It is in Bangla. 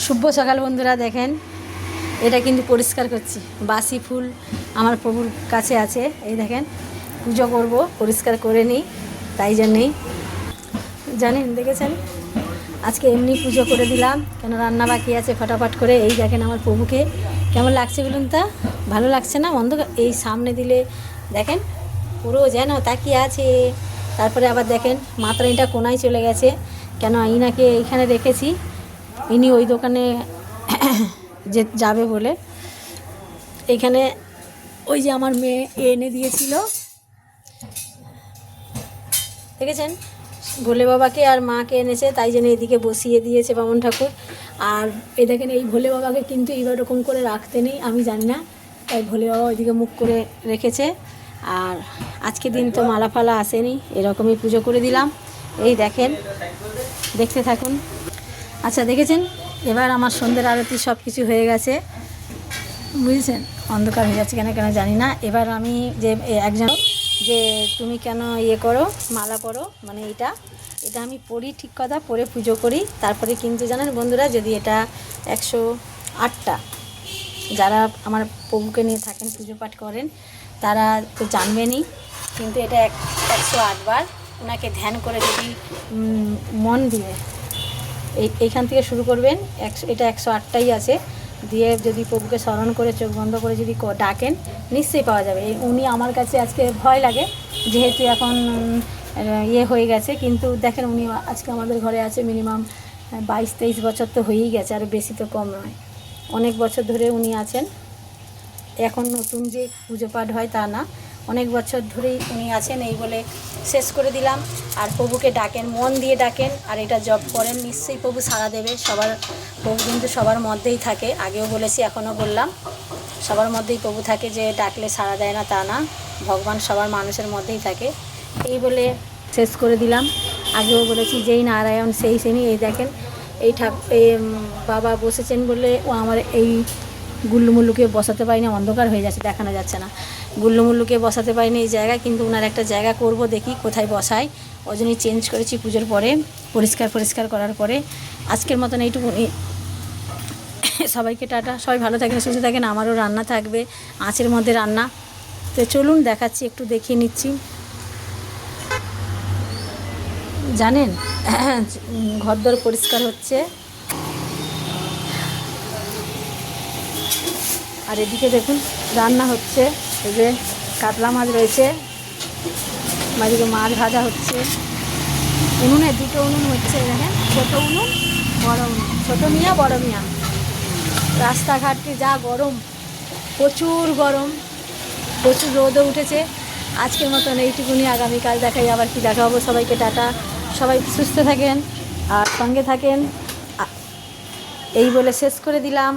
শুভ সকাল বন্ধুরা, দেখেন এটা কিন্তু পরিষ্কার করছি। বাসি ফুল আমার প্রভুর কাছে আছে, এই দেখেন পুজো করব, পরিষ্কার করে নিই। তাই জন্যেই জানেন, দেখেছেন আজকে এমনি পুজো করে দিলাম, কেন রান্না বাকি আছে ফটাফট করে। এই দেখেন আমার প্রভুকে কেমন লাগছে বলুন তা, ভালো লাগছে না? অন্ধকার এই সামনে দিলে দেখেন পুরো যেন তাকিয়ে আছে। তারপরে আবার দেখেন মাত্রানিটা কোনায় চলে গেছে, কেন ইনাকে এইখানে রেখেছি, ইনি ওই দোকানে যে যাবে বলে। এইখানে ওই যে আমার মেয়ে এনে দিয়েছিল, দেখেছেন ভোলে বাবাকে আর মাকে এনেছে, তাই জন্য এদিকে বসিয়ে দিয়েছে বামন ঠাকুর। আর এই দেখেন এই ভোলে বাবাকে কিন্তু এইবার এরকম করে রাখতে নেই, আমি জানি না, তাই ভোলে বাবা ওইদিকে মুখ করে রেখেছে। আর আজকে দিন তো মালা ফালা আসেনি, এরকমই পুজো করে দিলাম। এই দেখেন, দেখতে থাকুন। আচ্ছা দেখেছেন, এবার আমার সন্ধ্যের আরতি সব কিছু হয়ে গেছে, বুঝেছেন? অন্ধকার হয়ে যাচ্ছে কেন কেন জানি না। এবার আমি যে একজন যে তুমি কেন ইয়ে করো, মালা পরো, মানে এটা আমি পড়ি, ঠিক কথা, পরে পুজো করি। তারপরে কিন্তু জানেন বন্ধুরা, যদি এটা 108টা যারা আমার প্রভুকে নিয়ে থাকেন, পুজো পাঠ করেন, তারা তো জানবেনই, কিন্তু এটা 108 বার ওনাকে ধ্যান করে যদি মন দিয়ে এইখান থেকে শুরু করবেন। এটা 108টাই আছে, দিয়ে যদি প্রভুকে স্মরণ করে চোখ বন্ধ করে যদি ডাকেন, নিশ্চয়ই পাওয়া যাবে। উনি আমার কাছে আজকে ভয় লাগে, যেহেতু এখন ইয়ে হয়ে গেছে, কিন্তু দেখেন উনি আজকে আমাদের ঘরে আছে মিনিমাম 22-23 বছর তো হয়েই গেছে, আর বেশি তো কম নয়, অনেক বছর ধরে উনি আছেন। এখন নতুন যে পুজো পাঠ হয় তা না, অনেক বছর ধরেই উনি আছেন। এই বলে শেষ করে দিলাম। আর প্রভুকে ডাকেন, মন দিয়ে ডাকেন, আর এটা জপ করেন, নিশ্চয়ই প্রভু সাড়া দেবে। প্রভু কিন্তু সবার মধ্যেই থাকে, আগেও বলেছি এখনও বললাম, সবার মধ্যেই প্রভু থাকে, যে ডাকলে সাড়া দেয় না তা না, ভগবান সবার মানুষের মধ্যেই থাকে। এই বলে শেষ করে দিলাম। আগেও বলেছি যেই নারায়ণ সেই শ্রেণী। এই দেখেন এই বাবা বসেছেন বলে ও আমার এই গুল্লুমুল্লুকে বসাতে পারিনি, অন্ধকার হয়ে যাচ্ছে, দেখানো যাচ্ছে না, গুল্লুমুল্লুকে বসাতে পারিনি এই জায়গায়, কিন্তু ওনার একটা জায়গা করব, দেখি কোথায় বসাই। ওই জন্যই চেঞ্জ করেছি পুজোর পরে, পরিষ্কার করার পরে। আজকের মতন এইটুকুনি, সবাইকে টাটা। সবাই ভালো থাকেন, সুস্থ থাকেন। আমারও রান্না থাকবে, আঁচের মধ্যে রান্না, তো চলুন দেখাচ্ছি, একটু দেখিয়ে নিচ্ছি। জানেন ঘরদোর পরিষ্কার হচ্ছে, আর এদিকে দেখুন রান্না হচ্ছে। এই যে কাতলা মাছ রয়েছে, এদিকে মাছ ভাজা হচ্ছে। উনুনে দুটো উনুন হচ্ছে, দেখেন, ছোটো উনুন, বড় উনুন, ছোটো মিয়া বড় মিয়া। রাস্তাঘাটে যা গরম, প্রচুর গরম, প্রচুর রোদও উঠেছে। আজকের মতন এইটুকুনি, আগামীকাল দেখাই আবার কি দেখা হবো। সবাইকে টাটা, সবাই সুস্থ থাকেন আর সঙ্গে থাকেন, এই বলে শেষ করে দিলাম।